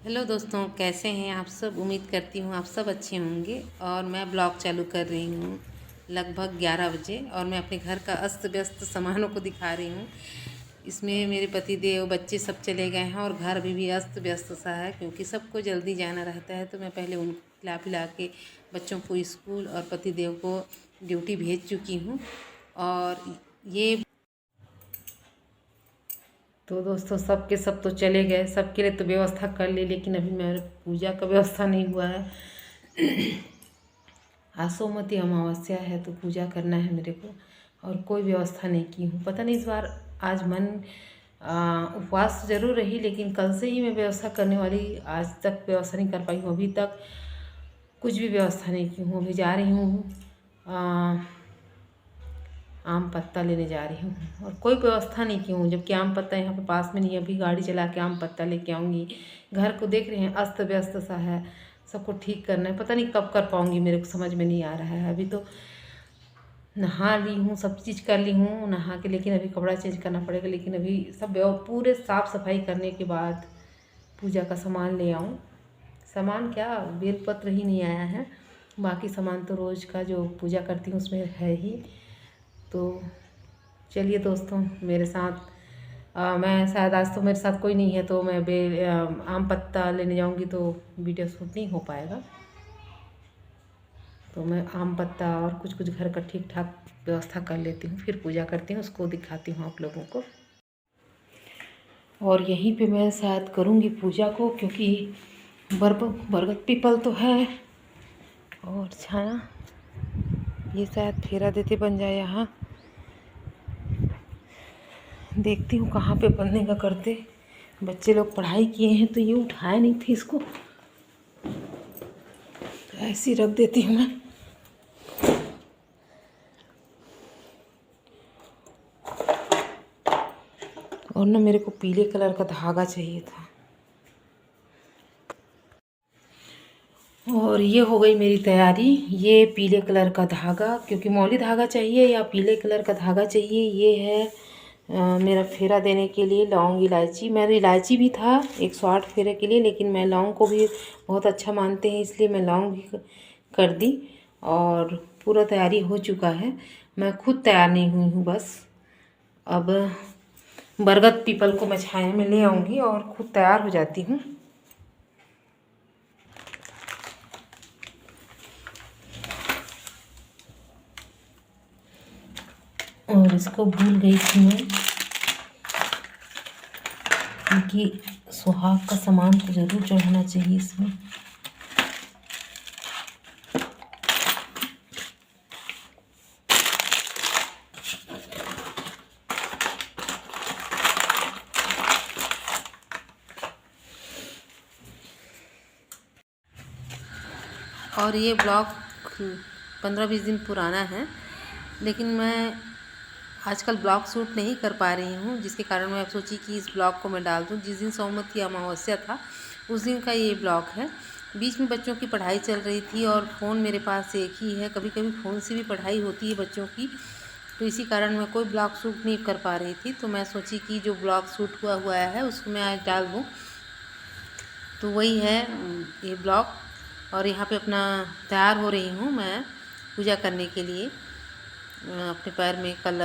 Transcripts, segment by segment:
Hello दोस्तों, कैसे हैं आप सब। उम्मीद करती हूँ आप सब अच्छे होंगे। और मैं ब्लॉग चालू कर रही हूँ लगभग 11 बजे और मैं अपने घर का अस्त व्यस्त सामानों को दिखा रही हूँ। इसमें मेरे पति देव बच्चे सब चले गए हैं और घर अभी भी अस्त व्यस्त सा है क्योंकि सबको जल्दी जाना रहता है। तो मैं पहले उनको खिला पिला के बच्चों को स्कूल और पति देव को ड्यूटी भेज चुकी हूँ। और ये तो दोस्तों सब के सब तो चले गए, सबके लिए तो व्यवस्था कर ली, लेकिन अभी मेरे पूजा का व्यवस्था नहीं हुआ है। आज सोमवती अमावस्या है तो पूजा करना है मेरे को और कोई व्यवस्था नहीं की हूँ। पता नहीं इस बार आज मन उपवास ज़रूर रही, लेकिन कल से ही मैं व्यवस्था करने वाली। आज तक व्यवस्था नहीं कर पाई हूँ, अभी तक कुछ भी व्यवस्था नहीं की हूँ। अभी जा रही हूँ आम पत्ता लेने जा रही हूँ और कोई व्यवस्था नहीं की हूँ, जबकि आम पत्ता यहाँ पे पास में नहीं है। अभी गाड़ी चला के आम पत्ता लेके आऊँगी। घर को देख रहे हैं अस्त व्यस्त सा है, सबको ठीक करना है। पता नहीं कब कर पाऊँगी, मेरे को समझ में नहीं आ रहा है। अभी तो नहा ली हूँ, सब चीज़ कर ली हूँ नहा के, लेकिन अभी कपड़ा चेंज करना पड़ेगा। लेकिन अभी सब पूरे साफ़ सफाई करने के बाद पूजा का सामान ले आऊँ। सामान क्या, बेलपत्र ही नहीं आया है, बाकी सामान तो रोज़ का जो पूजा करती हूँ उसमें है ही। तो चलिए दोस्तों मेरे साथ मैं शायद आज तो मेरे साथ कोई नहीं है, तो मैं आम पत्ता लेने जाऊंगी तो वीडियो शूट नहीं हो पाएगा। तो मैं आम पत्ता और कुछ कुछ घर का ठीक ठाक व्यवस्था कर लेती हूँ, फिर पूजा करती हूँ, उसको दिखाती हूँ आप लोगों को। और यहीं पे मैं शायद करूँगी पूजा को, क्योंकि बरगद पीपल तो है और छाया ये शायद फेरा देते बन जाए। यहाँ देखती हूँ कहाँ पे बनने का करते। बच्चे लोग पढ़ाई किए हैं तो ये उठाया नहीं थे इसको, ऐसे ही रख देती हूँ मैं। और ना मेरे को पीले कलर का धागा चाहिए था। और ये हो गई मेरी तैयारी। ये पीले कलर का धागा, क्योंकि मौली धागा चाहिए या पीले कलर का धागा चाहिए। ये है मेरा फेरा देने के लिए लौंग इलायची। मेरी इलायची भी था 108 फेरे के लिए, लेकिन मैं लौंग को भी बहुत अच्छा मानते हैं, इसलिए मैं लौंग भी कर दी। और पूरा तैयारी हो चुका है, मैं खुद तैयार नहीं हुई हूँ बस। अब बरगद पीपल को मैं छाया में ले आऊँगी और खुद तैयार हो जाती हूँ। और इसको भूल गई थी मैं, क्योंकि सुहाग का सामान तो ज़रूर चढ़ाना चाहिए इसमें। और ये ब्लॉग 15-20 दिन पुराना है, लेकिन मैं आजकल ब्लॉग शूट नहीं कर पा रही हूँ, जिसके कारण मैं सोची कि इस ब्लॉग को मैं डाल दूँ। जिस दिन सोमवती अमावस्या था उस दिन का ये ब्लॉग है। बीच में बच्चों की पढ़ाई चल रही थी और फ़ोन मेरे पास एक ही है, कभी कभी फ़ोन से भी पढ़ाई होती है बच्चों की, तो इसी कारण मैं कोई ब्लॉग शूट नहीं कर पा रही थी। तो मैं सोची कि जो ब्लॉग शूट हुआ है उसको मैं आज डाल दूँ। तो वही है ये ब्लॉग। और यहाँ पे अपना तैयार हो रही हूँ मैं पूजा करने के लिए। अपने पैर में कल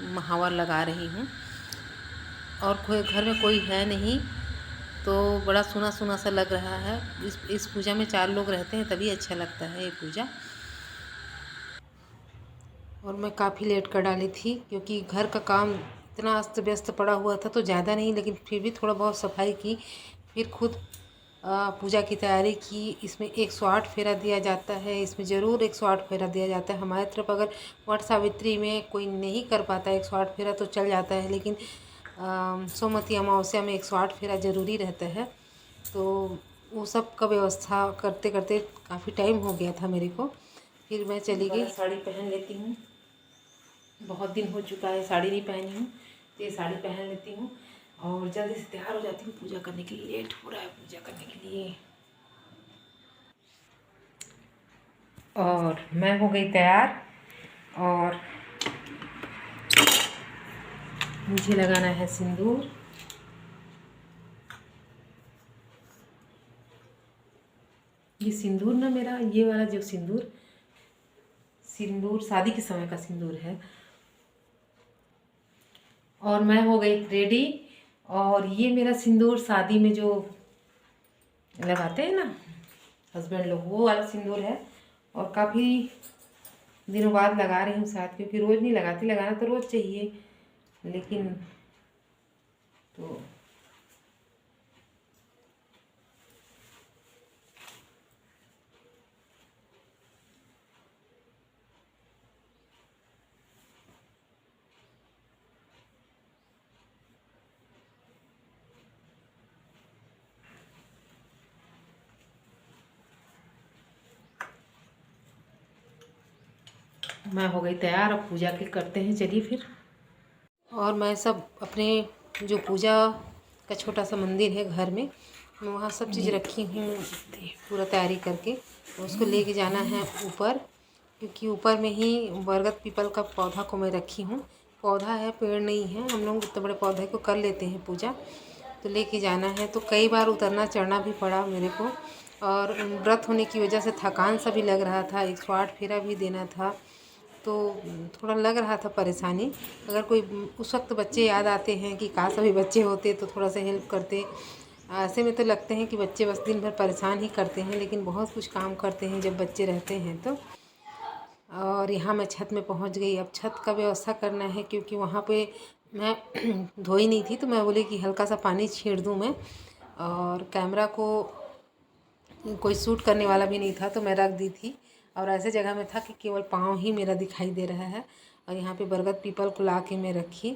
महावर लगा रही हूँ और घर में कोई है नहीं, तो बड़ा सुना सुना सा लग रहा है। इस पूजा में 4 लोग रहते हैं तभी अच्छा लगता है ये पूजा। और मैं काफ़ी लेट कर डाली थी, क्योंकि घर का काम इतना अस्त व्यस्त पड़ा हुआ था, तो ज़्यादा नहीं लेकिन फिर भी थोड़ा बहुत सफाई की, फिर खुद पूजा की तैयारी की। इसमें 108 फेरा दिया जाता है, इसमें ज़रूर 108 फेरा दिया जाता है। हमारी तरफ अगर वट सावित्री में कोई नहीं कर पाता 108 फेरा तो चल जाता है, लेकिन सोमवती अमावस्या में 108 फेरा ज़रूरी रहता है। तो वो सब का व्यवस्था करते करते काफ़ी टाइम हो गया था मेरे को। फिर मैं चली गई, साड़ी पहन लेती हूँ। बहुत दिन हो चुका है साड़ी नहीं पहनी हूँ, तो ये साड़ी पहन लेती हूँ और जल्दी से तैयार हो जाती हूँ पूजा करने के लिए। लेट हो रहा है पूजा करने के लिए। और मैं हो गई तैयार और मुझे लगाना है सिंदूर। ये सिंदूर ना, मेरा ये वाला जो सिंदूर शादी के समय का सिंदूर है। और मैं हो गई रेडी। और ये मेरा सिंदूर शादी में जो लगाते हैं ना हस्बैंड लोग, वो वाला सिंदूर है। और काफ़ी दिनों बाद लगा रही हूँ शायद, क्योंकि रोज़ नहीं लगाती, लगाना तो रोज़ चाहिए, लेकिन तो मैं हो गई तैयार। अब पूजा के करते हैं, चलिए फिर। और मैं सब अपने जो पूजा का छोटा सा मंदिर है घर में, मैं वहाँ सब चीज़ रखी हूँ पूरा तैयारी करके। उसको लेके जाना है ऊपर, क्योंकि ऊपर में ही बरगद पीपल का पौधा को मैं रखी हूँ। पौधा है, पेड़ नहीं है। हम लोग इतने बड़े पौधे को कर लेते हैं पूजा, तो लेके जाना है। तो कई बार उतरना चढ़ना भी पड़ा मेरे को, और व्रत होने की वजह से थकान सा भी लग रहा था, 108 फेरा भी देना था, तो थोड़ा लग रहा था परेशानी। अगर कोई उस वक्त बच्चे याद आते हैं कि काश अभी बच्चे होते तो थोड़ा सा हेल्प करते। ऐसे में तो लगते हैं कि बच्चे बस दिन भर परेशान ही करते हैं, लेकिन बहुत कुछ काम करते हैं जब बच्चे रहते हैं तो। और यहाँ मैं छत में पहुँच गई। अब छत का व्यवस्था करना है, क्योंकि वहाँ पे मैं धोई नहीं थी, तो मैं बोली कि हल्का सा पानी छीड़ दूँ मैं। और कैमरा को कोई शूट करने वाला भी नहीं था, तो मैं रख दी थी। और ऐसे जगह में था कि केवल पाँव ही मेरा दिखाई दे रहा है। और यहाँ पे बरगद पीपल को ला के मैं रखी,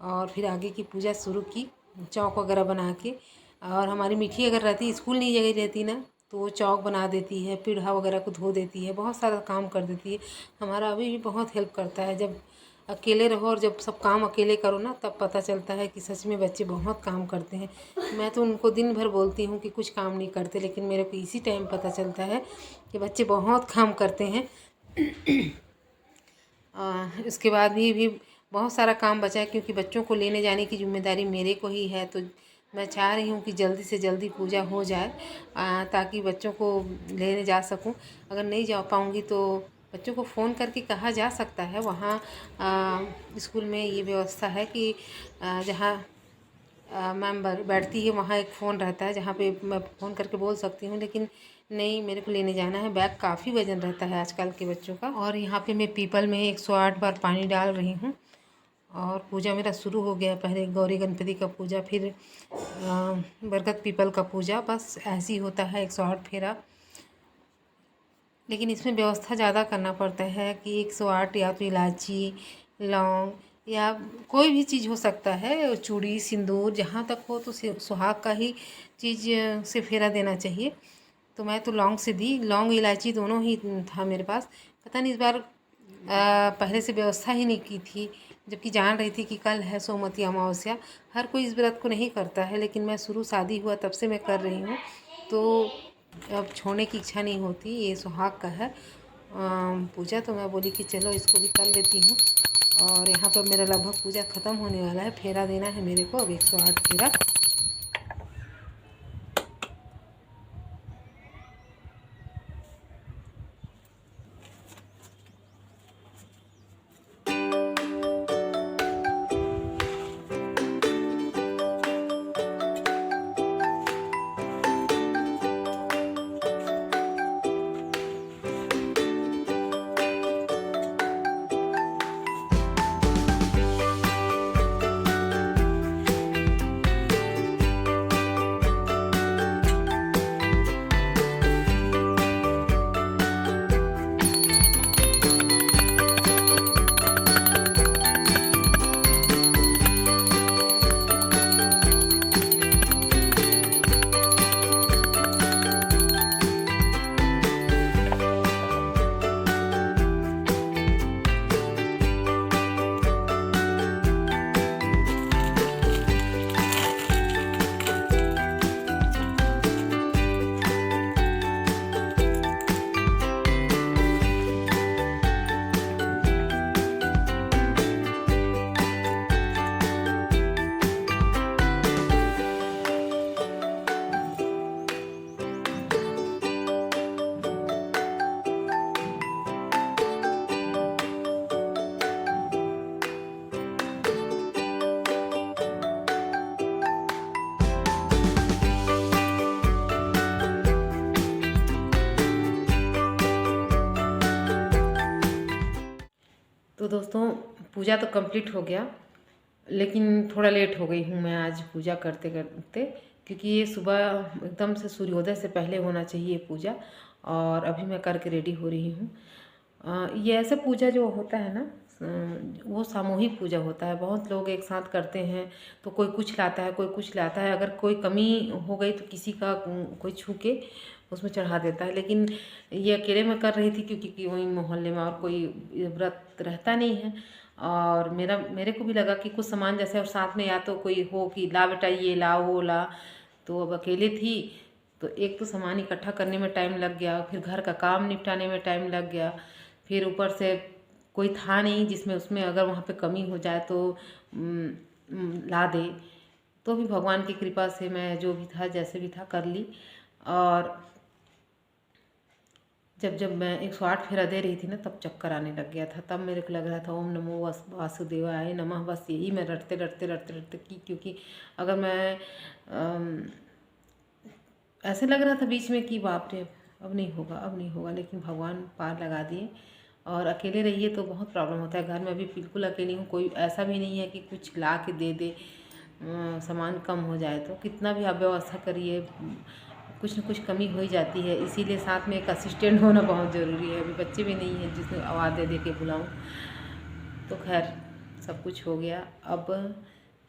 और फिर आगे की पूजा शुरू की, चौक वगैरह बना के। और हमारी मीठी अगर रहती, स्कूल नहीं जगह रहती ना, तो वो चौक बना देती है, पीढ़ा वगैरह को धो देती है, बहुत सारा काम कर देती है। हमारा अभी भी बहुत हेल्प करता है। जब अकेले रहो और जब सब काम अकेले करो ना, तब पता चलता है कि सच में बच्चे बहुत काम करते हैं। मैं तो उनको दिन भर बोलती हूँ कि कुछ काम नहीं करते, लेकिन मेरे को इसी टाइम पता चलता है कि बच्चे बहुत काम करते हैं। इसके बाद भी बहुत सारा काम बचा है, क्योंकि बच्चों को लेने जाने की जिम्मेदारी मेरे को ही है। तो मैं चाह रही हूँ कि जल्दी से जल्दी पूजा हो जाए, ताकि बच्चों को लेने जा सकूँ। अगर नहीं जा पाऊँगी तो बच्चों को फ़ोन करके कहा जा सकता है। वहाँ स्कूल में ये व्यवस्था है कि जहाँ मैम बैठती है वहाँ एक फ़ोन रहता है, जहाँ पे मैं फ़ोन करके बोल सकती हूँ। लेकिन नहीं, मेरे को लेने जाना है। बैग काफ़ी वज़न रहता है आजकल के बच्चों का। और यहाँ पे मैं पीपल में 108 बार पानी डाल रही हूँ। और पूजा मेरा शुरू हो गया। पहले गौरी गणपति का पूजा, फिर बरगद पीपल का पूजा। बस ऐसे ही होता है 108 फेरा। लेकिन इसमें व्यवस्था ज़्यादा करना पड़ता है कि 108 या तो इलायची, लौंग या कोई भी चीज़ हो सकता है, चूड़ी, सिंदूर, जहाँ तक हो तो सुहाग का ही चीज़ से फेरा देना चाहिए। तो मैं तो लौंग से दी। लौंग इलायची दोनों ही था मेरे पास। पता नहीं इस बार पहले से व्यवस्था ही नहीं की थी, जबकि जान रही थी कि कल है सोमवती अमावस्या। हर कोई इस व्रत को नहीं करता है, लेकिन मैं शुरू शादी हुआ तब से मैं कर रही हूँ, तो अब छोड़ने की इच्छा नहीं होती। ये सुहाग का है पूजा, तो मैं बोली कि चलो इसको भी कर लेती हूँ। और यहाँ पर मेरा लगभग पूजा ख़त्म होने वाला है। फेरा देना है मेरे को अब 108 फेरा। दोस्तों पूजा तो कंप्लीट हो गया, लेकिन थोड़ा लेट हो गई हूँ मैं आज पूजा करते करते, क्योंकि ये सुबह एकदम से सूर्योदय से पहले होना चाहिए पूजा, और अभी मैं करके रेडी हो रही हूँ। ये ऐसा पूजा जो होता है ना, वो सामूहिक पूजा होता है, बहुत लोग एक साथ करते हैं। तो कोई कुछ लाता है, कोई कुछ लाता है, अगर कोई कमी हो गई तो किसी का कोई छू के उसमें चढ़ा देता है। लेकिन ये अकेले मैं कर रही थी, क्योंकि वही मोहल्ले में और कोई व्रत रहता नहीं है। और मेरे को भी लगा कि कुछ सामान जैसे, और साथ में या तो कोई हो कि ला बेटा ये ला वो ला, तो अब अकेले थी तो एक तो सामान इकट्ठा करने में टाइम लग गया, फिर घर का काम निपटाने में टाइम लग गया, फिर ऊपर से कोई था नहीं जिसमें उसमें अगर वहाँ पे कमी हो जाए तो ला दे। तो भी भगवान की कृपा से मैं जो भी था जैसे भी था कर ली। और जब मैं 108 फेरा दे रही थी ना, तब चक्कर आने लग गया था। तब मेरे को लग रहा था ओम नमो वासुदेवाय नमः, बस यही मैं रटते रटते रटते रटते की, क्योंकि अगर मैं ऐसे लग रहा था बीच में कि बाप रे अब नहीं होगा अब नहीं होगा, लेकिन भगवान पार लगा दिए। और अकेले रहिए तो बहुत प्रॉब्लम होता है। घर में अभी बिल्कुल अकेली हूँ, कोई ऐसा भी नहीं है कि कुछ ला के दे दे, सामान कम हो जाए तो कितना भी आप व्यवस्था करिए, कुछ न कुछ कमी हो ही जाती है। इसीलिए साथ में एक असिस्टेंट होना बहुत ज़रूरी है। अभी बच्चे भी नहीं हैं जिसमें आवाज़ दे दे के बुलाऊँ। तो खैर सब कुछ हो गया। अब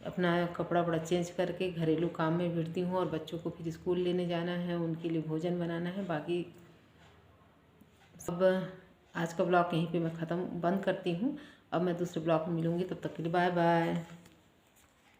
अपना कपड़ा वपड़ा चेंज करके घरेलू काम में भिड़ती हूँ, और बच्चों को फिर स्कूल लेने जाना है, उनके लिए भोजन बनाना है। बाकी अब आज का ब्लॉग यहीं पे मैं ख़त्म बंद करती हूँ। अब मैं दूसरे ब्लॉग में मिलूँगी, तब तक के लिए बाय बाय।